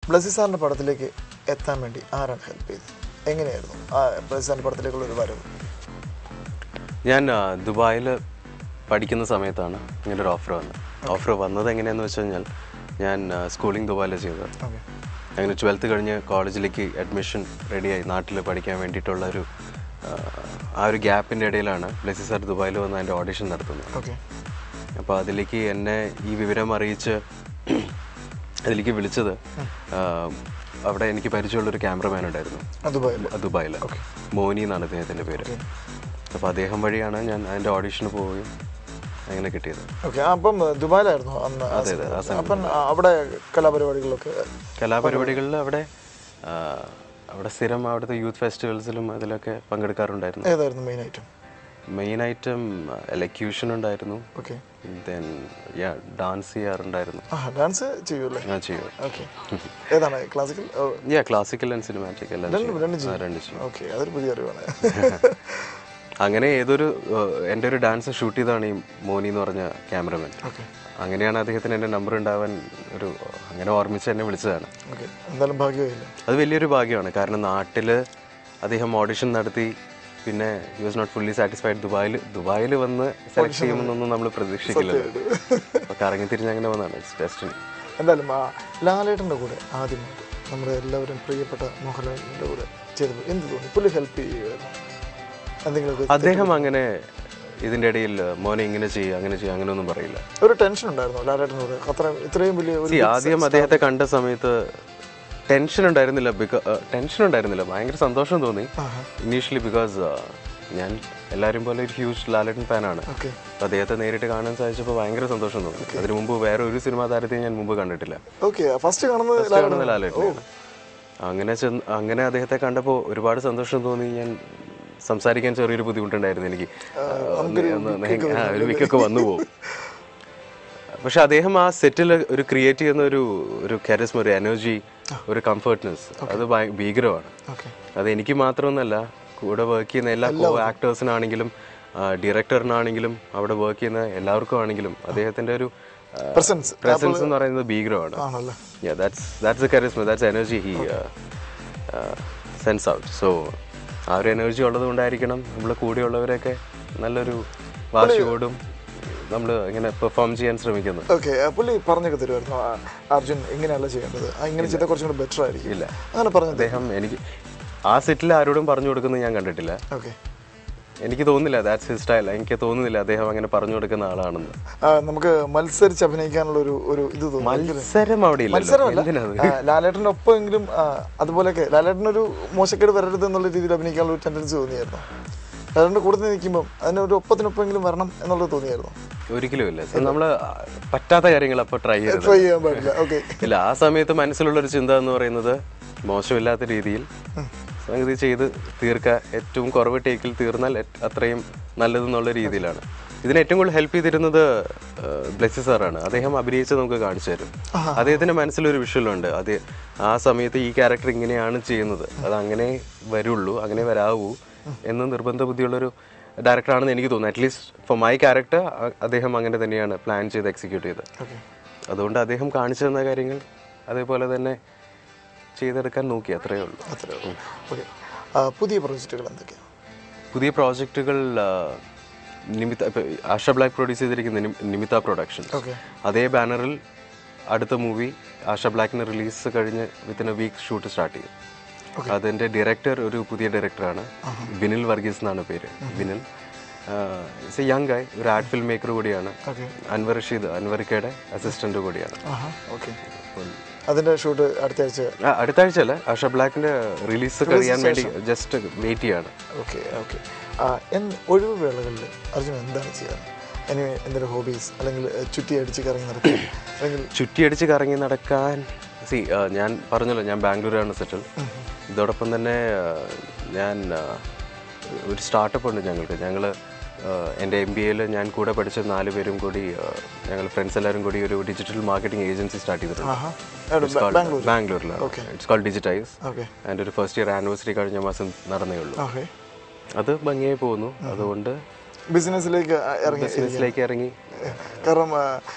ബ്ലസ്സി സാറിൻ്റെ പടത്തിലേക്ക് എത്താൻ വേണ്ടി ആരാണ് ഹെൽപ്പ് ചെയ്തത്? എങ്ങനെയായിരുന്നു ആ ബ്ലസ്സി സാറിൻ്റെ പടത്തിലേക്കുള്ള ഒരു വരവ്? ഞാൻ ദുബായിൽ പഠിക്കുന്ന സമയത്താണ് ഇങ്ങനൊരു ഓഫർ വന്നത്. ഓഫർ വന്നത് എങ്ങനെയാണെന്ന് വെച്ച് കഴിഞ്ഞാൽ, ഞാൻ സ്കൂളിംഗ് ദുബായിലാണ് ചെയ്തത്. അങ്ങനെ 12th കഴിഞ്ഞ് കോളേജിലേക്ക് അഡ്മിഷൻ റെഡിയായി നാട്ടിൽ പഠിക്കാൻ വേണ്ടിയിട്ടുള്ള ആ ഒരു ഗ്യാപ്പിൻ്റെ ഇടയിലാണ് ബ്ലസ്സി സാർ ദുബായിൽ വന്ന് അതിൻ്റെ ഓഡിഷൻ നടത്തുന്നത്. അപ്പോൾ അതിലേക്ക് എന്നെ ഈ വിവരം അറിയിച്ച് അതിലേക്ക് വിളിച്ചത് അവിടെ എനിക്ക് പരിചയമുള്ളൊരു ക്യാമറമാൻ ഉണ്ടായിരുന്നു ദുബായിൽ. മോനി എന്നാണ് അദ്ദേഹത്തിൻ്റെ പേര്. അപ്പോൾ അദ്ദേഹം വഴിയാണ് ഞാൻ അതിൻ്റെ ഓഡിഷന് പോവുകയും അങ്ങനെ കിട്ടിയത്. അപ്പം ദുബായിലായിരുന്നു അന്ന്? അതെ അതെ. ആ സമയം അപ്പം അവിടെ കലാപരിപാടികളിൽ അവിടെ സ്ഥിരം അവിടുത്തെ യൂത്ത് ഫെസ്റ്റിവൽസിലും അതിലൊക്കെ പങ്കെടുക്കാറുണ്ടായിരുന്നു. ഏതായിരുന്നു മെയിൻ ഐറ്റം എലക്യൂഷൻ ഉണ്ടായിരുന്നു. ദെൻ ഡാൻസ് ചെയ്യാറുണ്ടായിരുന്നു. ഡാൻസ് ചെയ്യൂല്ലേ? ഞാൻ ചെയ്യും. ഏതാണ് ക്ലാസിക്കൽ? ക്ലാസിക്കൽ ആൻഡ് സിനിമാറ്റിക് എല്ലാം രണ്ടും ചെയ്യും. അതൊരു പുതിയ അറിവാണ്. അങ്ങനെ എൻ്റെ ഒരു ഡാൻസ് ഷൂട്ട് ചെയ്താണ് ഈ മോനി എന്ന് പറഞ്ഞ ക്യാമറമാൻ. അങ്ങനെയാണ് അദ്ദേഹത്തിന് എൻ്റെ നമ്പർ ഉണ്ടാവാൻ അങ്ങനെ ഓർമ്മിച്ച് എന്നെ വിളിച്ചതാണ്. എന്തായാലും ഭാഗ്യമായില്ല. അത് വലിയൊരു ഭാഗ്യമാണ്. കാരണം നാട്ടിൽ അദ്ദേഹം ഓഡിഷൻ നടത്തി, പിന്നെ he was not fully satisfied. ദുബായിൽ വന്ന് സെലക്ട് ചെയ്യുമെന്നൊന്നും നമ്മൾ പ്രതീക്ഷിക്കില്ല. അപ്പോൾ കറങ്ങി തിരിഞ്ഞ് അങ്ങനെ വന്നതാണ്. It's destiny. എന്തായാലും ലാലേട്ടൻ്റെ കൂടെ ആദ്യമായിട്ട് നമ്മുടെ എല്ലാവരും പ്രിയപ്പെട്ട മോഹൻലാലിൻ്റെ കൂടെ ചെയ്തപ്പോൾ എന്ത് തോന്നി? പുള്ളി ഹെൽപ്പ് ചെയ്യുമായിരുന്നു? അദ്ദേഹം അങ്ങനെ ഇതിൻ്റെ ഇടയിൽ മോനെ ഇങ്ങനെ ചെയ്യുക അങ്ങനെ ചെയ്യുക അങ്ങനെയൊന്നും പറയില്ല. ഒരു ടെൻഷൻ ഉണ്ടായിരുന്നു ലാലേട്ടനോട്? ഇത്രയും വലിയ ആദ്യം അദ്ദേഹത്തെ കണ്ട സമയത്ത് ടെൻഷൻ ഉണ്ടായിരുന്നില്ല. ഭയങ്കര സന്തോഷം തോന്നി ഇനീഷ്യലി. ബിക്കോസ് ഞാൻ എല്ലാവരും പോലെ ഒരു ഹ്യൂജ് ലാലേട്ടൻ ഫാനാണ്. അപ്പോൾ അദ്ദേഹത്തെ നേരിട്ട് കാണാൻ സാധിച്ചപ്പോൾ ഭയങ്കര സന്തോഷം തോന്നി. അതിനു മുമ്പ് വേറെ ഒരു സിനിമാ താരത്തെയും ഞാൻ മുമ്പ് കണ്ടിട്ടില്ല. ഫസ്റ്റ് കാണുന്നത് ലാലേട്ടനാണ്. അങ്ങനെ അദ്ദേഹത്തെ കണ്ടപ്പോൾ ഒരുപാട് സന്തോഷം തോന്നി. ഞാൻ സംസാരിക്കാൻ ചെറിയൊരു ബുദ്ധിമുട്ടുണ്ടായിരുന്നു എനിക്ക്. ഒരു വിക്കൊക്കെ വന്നു പോകും. പക്ഷെ അദ്ദേഹം ആ സെറ്റിൽ ക്രിയേറ്റ് ചെയ്യുന്ന ഒരു കാരിസ്മ, ഒരു എനർജി, ഒരു കംഫർട്ട്നെസ്, അത് ഭീകരമാണ്. അത് എനിക്ക് മാത്രമൊന്നുമല്ല, കൂടെ വർക്ക് ചെയ്യുന്ന എല്ലാ കോ ആക്ടേഴ്സിനാണെങ്കിലും ഡയറക്ടറിനാണെങ്കിലും അവിടെ വർക്ക് ചെയ്യുന്ന എല്ലാവർക്കും ആണെങ്കിലും അദ്ദേഹത്തിൻ്റെ ഒരു പ്രസൻസ് എന്ന് പറയുന്നത് ഭീകരമാണ്. That's the charisma, that's energy he sends out. So ആ ഒരു എനർജി ഉള്ളത് കൊണ്ടായിരിക്കണം നമ്മൾ കൂടെയുള്ളവരൊക്കെ നല്ലൊരു വാശിയോടും നമ്മൾ ഇങ്ങനെ പെർഫോം ചെയ്യാൻ ശ്രമിക്കുന്നത്. പുള്ളി പറഞ്ഞൊക്കെ തരുമായിരുന്നു അർജുൻ ഇങ്ങനെയല്ല ചെയ്യേണ്ടത്, ഇങ്ങനെ ചെയ്താൽ കുറച്ചും കൂടെ ബെറ്റർ ആയിരിക്കും? ഇല്ല, അങ്ങനെ പറഞ്ഞു അദ്ദേഹം എനിക്ക് ആ സെറ്റിൽ ആരോടും പറഞ്ഞു കൊടുക്കുന്നത് ഞാൻ കണ്ടിട്ടില്ല. എനിക്ക് തോന്നുന്നില്ല ദാറ്റ്സ് ഹിസ് സ്റ്റൈൽ. എനിക്ക് തോന്നുന്നില്ല അദ്ദേഹം അങ്ങനെ പറഞ്ഞു കൊടുക്കുന്ന ആളാണെന്ന്. നമുക്ക് മത്സരിച്ച് അഭിനയിക്കാനുള്ള ഒരു ഇത് തോന്നുന്നു. മത്സരം അവിടെ ഇല്ല. ലാലേട്ടൻ്റെ ഒപ്പമെങ്കിലും അതുപോലെയൊക്കെ ലാലേട്ടനൊരു മോശക്കേട് വരരുത് എന്നുള്ള രീതിയിൽ അഭിനയിക്കാനുള്ള ഒരു ടെൻഡൻസി തോന്നിയായിരുന്നു? ലാലേട്ടൻ്റെ കൂടെ നിൽക്കുമ്പോൾ അതിനൊരു ഒപ്പത്തിനൊപ്പെങ്കിലും വരണം എന്നുള്ളത് തോന്നിയായിരുന്നു? ഒരിക്കലും ഇല്ല. നമ്മള് പറ്റാത്ത കാര്യങ്ങൾ അപ്പോൾ ട്രൈ ചെയ്യാൻ പാടില്ല. ഇല്ല, ആ സമയത്ത് മനസ്സിലുള്ളൊരു ചിന്ത എന്ന് പറയുന്നത് മോശമില്ലാത്ത രീതിയിൽ സംഗതി ചെയ്ത് തീർക്കുക, ഏറ്റവും കുറവ് ടേക്കിൽ തീർന്നാൽ അത്രയും നല്ലതെന്നുള്ള രീതിയിലാണ്. ഇതിന് ഏറ്റവും കൂടുതൽ ഹെൽപ്പ് ചെയ്തിരുന്നത് ബ്ലെസ്സി സാറാണ്. അദ്ദേഹം അഭിനയിച്ച് നമുക്ക് കാണിച്ചു തരും. അദ്ദേഹത്തിൻ്റെ മനസ്സിലൊരു വിഷ്വലുണ്ട്. ആ സമയത്ത് ഈ ക്യാരക്ടർ ഇങ്ങനെയാണ് ചെയ്യുന്നത്, അത് അങ്ങനെ വരുള്ളൂ, അങ്ങനെ വരാവൂ എന്ന് നിർബന്ധ ബുദ്ധിയുള്ളൊരു ഡയറക്ടറാണെന്ന് എനിക്ക് തോന്നുന്നു. അറ്റ്ലീസ്റ്റ് ഫോർ മൈ ക്യാരക്ടർ അദ്ദേഹം അങ്ങനെ തന്നെയാണ് പ്ലാൻ ചെയ്ത് എക്സിക്യൂട്ട് ചെയ്തത്. അതുകൊണ്ട് അദ്ദേഹം കാണിച്ചു തന്ന കാര്യങ്ങൾ അതേപോലെ തന്നെ ചെയ്തെടുക്കാൻ നോക്കി, അത്രയേ ഉള്ളൂ. പുതിയ പ്രോജക്റ്റുകൾ എന്തൊക്കെയാണ്? പുതിയ പ്രോജക്റ്റുകൾ ആഷ ബ്ലാക്ക് പ്രൊഡ്യൂസ് ചെയ്തിരിക്കുന്ന നിമിത്ത പ്രൊഡക്ഷൻ, അതേ ബാനറിൽ അടുത്ത മൂവി ആഷ ബ്ലാക്കിന് റിലീസ് കഴിഞ്ഞ് within a week shoot start ചെയ്യും. അതിൻ്റെ ഡയറക്ടർ ഒരു പുതിയ ഡയറക്ടറാണ്, വിനിൽ വർഗീസ് എന്നാണ് പേര്. വിനിൽ ഇറ്റ്സ് എ യങ് ഗായ്, ഒരു ആർട്ട് ഫിലിം മേക്കർ കൂടിയാണ്. അൻവർ റഷീദ്, അൻവർക്കയുടെ അസിസ്റ്റന്റ് കൂടിയാണ്. അതിന്റെ ഷൂട്ട് അടുത്ത ആഴ്ചയല്ല, ആഷ ബ്ലാക്കിന്റെ റിലീസ് കഴിയാൻ വേണ്ടി ജസ്റ്റ് വെയിറ്റ് ചെയ്യാണ്. ഒഴിവ് വേളകളിൽ അർജുൻ എന്താണ് ചെയ്യാറ്? എന്തെങ്കിലും ഹോബീസ് അല്ലെങ്കിൽ ചുറ്റിയടിച്ച് കറങ്ങി നടക്കാൻ ഞാൻ പറഞ്ഞല്ലോ, ഞാൻ ബാംഗ്ലൂരാണ് സെറ്റിൽ. ഇതോടൊപ്പം തന്നെ ഞാൻ ഒരു സ്റ്റാർട്ടപ്പ് ഉണ്ട് ഞങ്ങൾ എൻ്റെ MBAയിൽ ഞാൻ കൂടെ പഠിച്ച 4 പേരും കൂടി, ഞങ്ങൾ ഫ്രണ്ട്സ് എല്ലാവരും കൂടി ഒരു ഡിജിറ്റൽ മാർക്കറ്റിംഗ് ഏജൻസി സ്റ്റാർട്ട് ചെയ്തിട്ടുണ്ട് ബാംഗ്ലൂരിലാണ്. It's called digitise. എൻ്റെ ഒരു ഫസ്റ്റ് ഇയർ ആനിവേഴ്സറി കഴിഞ്ഞ മാസം നടന്നേ ഉള്ളൂ. അത് ഭംഗിയായി പോകുന്നു. അതുകൊണ്ട് ബിസിനസ്സിലേക്ക് ഇറങ്ങി. കാരണം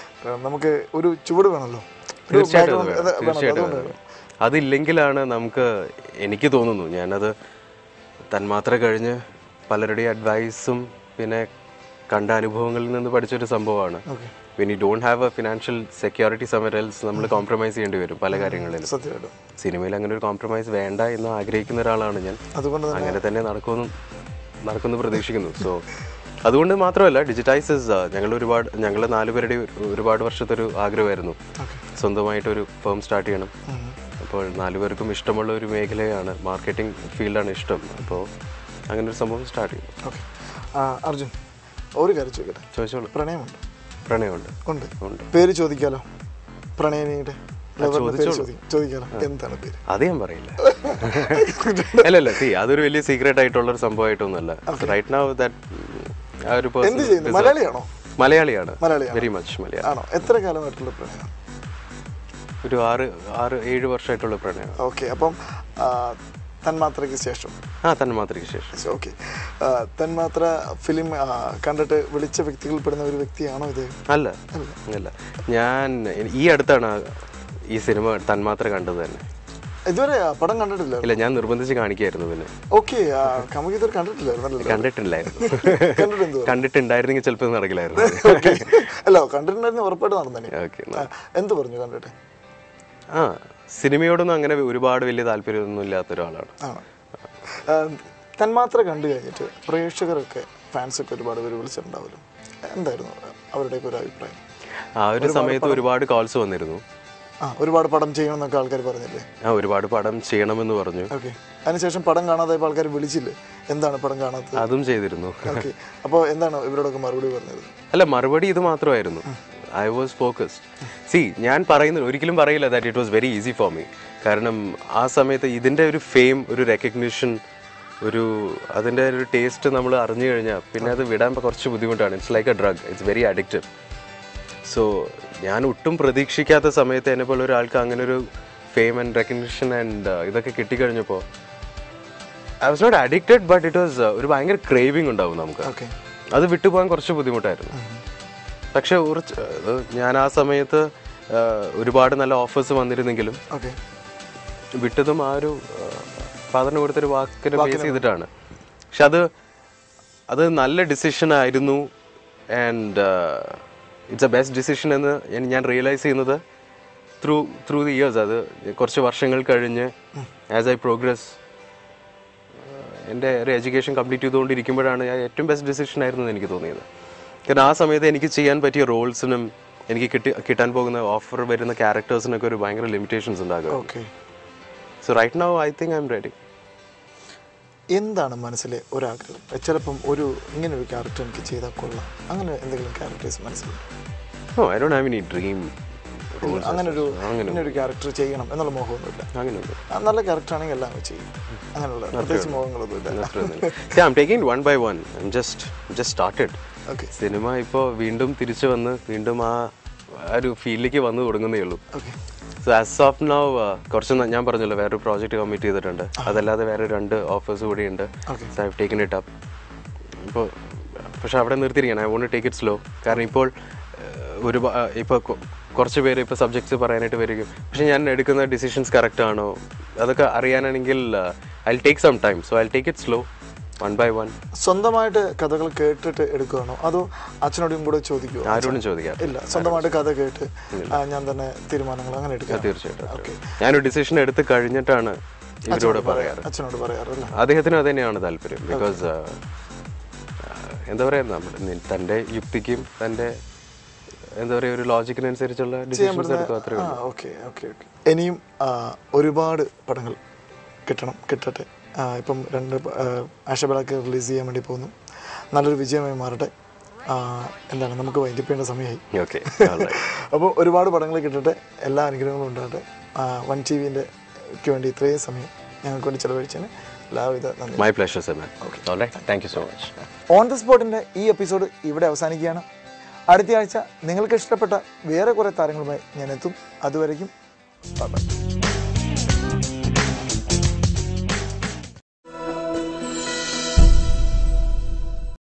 നമുക്ക് ഒരു ചുവട് വേണമല്ലോ. തീർച്ചയായിട്ടും. അതില്ലെങ്കിലാണ് നമുക്ക്, എനിക്ക് തോന്നുന്നു, ഞാനത് തന്മാത്ര കഴിഞ്ഞ് പലരുടെയും അഡ്വൈസും പിന്നെ കണ്ട അനുഭവങ്ങളിൽ നിന്ന് പഠിച്ചൊരു സംഭവമാണ്. When you don't have A financial security Samar else നമ്മൾ കോംപ്രമൈസ് ചെയ്യേണ്ടി വരും പല കാര്യങ്ങളിലും. സിനിമയിൽ അങ്ങനെ ഒരു കോംപ്രമൈസ് വേണ്ട എന്ന് ആഗ്രഹിക്കുന്ന ഒരാളാണ് ഞാൻ. അങ്ങനെ തന്നെ നടക്കുമെന്ന് പ്രതീക്ഷിക്കുന്നു. സോ അതുകൊണ്ട് മാത്രമല്ല, ഡിജിറ്റൈസസ് ഞങ്ങൾ 4 പേരുടെ ഒരുപാട് വർഷത്തെ ഒരു ആഗ്രഹമായിരുന്നു സ്വന്തമായിട്ടൊരു ഫേം സ്റ്റാർട്ട് ചെയ്യണം. അപ്പോൾ 4 പേർക്കും ഇഷ്ടമുള്ള ഒരു മേഖലയാണ്, മാർക്കറ്റിംഗ് ഫീൽഡാണ് ഇഷ്ടം. അപ്പോൾ അങ്ങനെ ഒരു സംഭവം സ്റ്റാർട്ട് ചെയ്തു. അർജുൻ, ഒരു കാര്യം ചോദിക്കട്ടെ? ചോദിച്ചോളൂ. പ്രണയമുണ്ട്. ഉണ്ട്. പേര് ചോദിക്കാലോ? പ്രണയിനിയുടെ ചോദിക്കാലോ? എന്താണ് പേര്? അത് ഞാൻ പറയില്ല. അല്ലല്ല, അതൊരു വലിയ സീക്രട്ട് ആയിട്ടുള്ള ഒരു സംഭവമായിട്ടൊന്നുമല്ല. റൈറ്റ് നൗ മലയാളിയാണോ? മലയാളിയാണ്. Very much Malayalam. എത്ര കാലമായിട്ടുള്ള പ്രണയം? ഒരു 6-7 വർഷമായിട്ടുള്ള പ്രണയം. ഓക്കെ. അപ്പം തന്മാത്രയ്ക്ക് ശേഷം? തന്മാത്രയ്ക്ക് ശേഷം. ഓക്കെ. തന്മാത്ര ഫിലിം കണ്ടിട്ട് വിളിച്ച വ്യക്തികളിൽ പെടുന്ന ഒരു വ്യക്തിയാണോ ഇത്? അല്ല. ഞാൻ ഈ അടുത്താണ് ഈ സിനിമ തന്മാത്ര കണ്ടത് തന്നെ. ഇതുവരെ പടം കണ്ടിട്ടില്ല? ഇല്ല, ഞാൻ നിർബന്ധിച്ച് കാണിക്കായിരുന്നു. പിന്നെ ഓക്കെ. ഇതുവരെ കണ്ടിട്ടുണ്ടായിരുന്നെങ്കിൽ ചിലപ്പോൾ നടക്കില്ലായിരുന്നു. അല്ല, കണ്ടിട്ടുണ്ടായിരുന്നു, ഉറപ്പായിട്ട് നടന്നേ. എന്ത് പറഞ്ഞു കണ്ടിട്ട്? സിനിമയോടൊന്നും അങ്ങനെ ഒരുപാട് വലിയ താല്പര്യമൊന്നും ഇല്ലാത്ത ഒരാളാണ്. തന്മാത്ര കണ്ടു കഴിഞ്ഞിട്ട് പ്രേക്ഷകരൊക്കെ, ഫാൻസൊക്കെ ഒരുപാട് പേര് വിളിച്ചിട്ടുണ്ടാവുമല്ലോ, എന്തായിരുന്നു അവരുടെയൊക്കെ ഒരു അഭിപ്രായം? ആ ഒരു സമയത്ത് ഒരുപാട് കോൾസ് വന്നിരുന്നു. ഒരുപാട് പടം ചെയ്യണമെന്നൊക്കെ ആൾക്കാർ പറഞ്ഞില്ലേ? ഒരുപാട് പടം ചെയ്യണമെന്ന് പറഞ്ഞു. ഓക്കെ. അതിനുശേഷം പടം കാണാതെ ആൾക്കാർ വിളിച്ചില്ലേ? എന്താണ് പടം കാണാത്തത്? അതും ചെയ്തിരുന്നു. ഓക്കെ. അപ്പോൾ എന്താണ് ഇവരോടൊക്കെ മറുപടി പറഞ്ഞത്? അല്ല, മറുപടി ഇത് മാത്രമായിരുന്നു. I was focused. ഞാൻ ഒരിക്കലും പറയില്ല that it was very easy for me. കാരണം ആ സമയത്ത് ഇതിൻ്റെ ഒരു ഫെയിം, ഒരു റെക്കഗ്നിഷൻ, അതിൻ്റെ ഒരു ടേസ്റ്റ് നമ്മൾ അറിഞ്ഞു കഴിഞ്ഞാൽ പിന്നെ അത് വിടാൻ കുറച്ച് ബുദ്ധിമുട്ടാണ്. It's like A drug. It's very addictive. So ഞാൻ ഒട്ടും പ്രതീക്ഷിക്കാത്ത സമയത്ത് എന്നെപ്പോലെ ഒരാൾക്ക് അങ്ങനെ ഒരു ഫെയിം ആൻഡ് റെക്കഗ്നിഷൻ ആൻഡ് ഇതൊക്കെ കിട്ടിക്കഴിഞ്ഞപ്പോൾ I was not addicted, but it was ഒരു ഭയങ്കര ക്രേവിങ് ഉണ്ടാവും നമുക്ക്. അത് വിട്ടുപോകാൻ കുറച്ച് ബുദ്ധിമുട്ടായിരുന്നു. പക്ഷെ ഞാൻ ആ സമയത്ത് ഒരുപാട് നല്ല ഓഫേഴ്സ് വന്നിരുന്നെങ്കിലും വിട്ടതും ആ ഒരു ഫാദറിന് കൊടുത്തൊരു വാക്കിനെ ബേസ് ചെയ്തിട്ടാണ്. പക്ഷെ അത് നല്ല ഡിസിഷൻ ആയിരുന്നു. And it's A best decision എന്ന് ഞാൻ റിയലൈസ് ചെയ്യുന്നത് ത്രൂ ദി ഇയേഴ്സ്. അത് കുറച്ച് വർഷങ്ങൾ കഴിഞ്ഞ് ആസ് ഐ പ്രോഗ്രസ് എൻ്റെ ഒരു എഡ്യൂക്കേഷൻ കംപ്ലീറ്റ് ചെയ്തുകൊണ്ടിരിക്കുമ്പോഴാണ് ഏറ്റവും ബെസ്റ്റ് ഡിസിഷൻ ആയിരുന്നു എന്ന് എനിക്ക് തോന്നിയത്. കാരണം ആ സമയത്ത് എനിക്ക് ചെയ്യാൻ പറ്റിയ റോൾസിനും എനിക്ക് കിട്ടാൻ പോകുന്ന ഓഫർ വരുന്ന ക്യാരക്ടേഴ്സിനൊക്കെ ഒരു ഭയങ്കര ലിമിറ്റേഷൻസ് ഉണ്ടാകും. So right now I think I'm ready. എന്താണ് മനസ്സിലെ ഒരാഗ്രഹം? ചിലപ്പം ഇങ്ങനെ ഒരു ക്യാരക്ടർ എനിക്ക് ചെയ്താൽ കൊള്ളാം, അങ്ങനെ എന്തെങ്കിലും ക്യാരക്ടേഴ്സ് മനസ്സിലുണ്ട്? No, I don't have any dream. അങ്ങനെ ഒരു ക്യാരക്ടർ ചെയ്യണം എന്നുള്ള മോഹമൊന്നുമില്ല. നല്ല ക്യാരക്ടർ ആണെങ്കിൽ എല്ലാം ചെയ്യും, അങ്ങനെയുള്ള പ്രത്യേകിച്ച് മോഹങ്ങളൊന്നുമില്ല. I'm taking it one by one. I'm just started. Cinema ഇപ്പോൾ വീണ്ടും തിരിച്ചു വന്ന് വീണ്ടും ആ ഒരു ഫീൽഡിലേക്ക് വന്നു തുടങ്ങുന്നേ ഉള്ളൂ. സോ ആസ് ഓഫ് നൗ കുറച്ച് ഞാൻ പറഞ്ഞല്ലോ വേറൊരു പ്രോജക്റ്റ് കമ്മിറ്റ് ചെയ്തിട്ടുണ്ട്. അതല്ലാതെ വേറെ 2 ഓഫേഴ്സ് കൂടി ഉണ്ട്. So I have taken it up. പക്ഷെ അവിടെ നിർത്തിയിരിക്കണം. I won't take it slow. കാരണം ഇപ്പോൾ കുറച്ച് പേര് ഇപ്പോൾ സബ്ജക്ട്സ് പറയാനായിട്ട് വരികയും, പക്ഷെ ഞാൻ എടുക്കുന്ന ഡിസിഷൻസ് കറക്റ്റ് ആണോ അതൊക്കെ അറിയാനാണെങ്കിൽ I will take some time. So I will take it slow, one by one. സ്വന്തമായിട്ട് കഥകൾ കേട്ടിട്ട് എടുക്കുകയാണോ അതോ അച്ഛനോടും കൂടെ ചോദിക്കുമോ? ആരോടും ചോദിക്കാം. ഇല്ല, സ്വന്തമായിട്ട് കഥ കേട്ട് ഞാൻ തന്നെ തീരുമാനങ്ങൾ അങ്ങനെ എടുക്കാം. തീർച്ചയായിട്ടും ഞാനൊരു ഡിസിഷൻ എടുത്ത് കഴിഞ്ഞിട്ടാണ് ഇവരോട് പറയാറ്. അച്ഛനോട് പറയാറില്ല? അദ്ദേഹത്തിനും അത് തന്നെയാണ് താല്പര്യം. ബിക്കോസ് എന്താ പറയുക, തൻ്റെ യുക്തിക്കും തൻ്റെ എന്താ പറയുക ഒരു ലോജിക്കിനനുസരിച്ചുള്ള ഡിസിഷൻസ് എടുക്കും, അത്രേ ഉള്ളൂ. ഓക്കെ. ഇനിയും ഒരുപാട് പടങ്ങൾ കിട്ടട്ടെ. ഇപ്പം 2 ആഷബിളൊക്കെ റിലീസ് ചെയ്യാൻ വേണ്ടി പോകുന്നു. നല്ലൊരു വിജയമായി മാറട്ടെ. എന്താണ്, നമുക്ക് വൈൻഡപ്പ് ചെയ്യേണ്ട സമയമായി. ഓക്കെ. അപ്പോൾ ഒരുപാട് പടങ്ങൾ കിട്ടട്ടെ, എല്ലാ അനുഗ്രഹങ്ങളും ഉണ്ടാകട്ടെ. 1TV വേണ്ടി ഇത്രയും സമയം ഞങ്ങൾക്ക് വേണ്ടി ചിലവഴിച്ചതിന് എല്ലാവിധ നന്ദി. My pleasure sir. Thank you so much. On the സ്പോട്ടിൻ്റെ ഈ എപ്പിസോഡ് ഇവിടെ അവസാനിക്കുകയാണ്. അടുത്ത ആഴ്ച നിങ്ങൾക്ക് ഇഷ്ടപ്പെട്ട വേറെ കുറേ താരങ്ങളുമായി ഞാൻ എത്തും. അതുവരേക്കും ബൈ.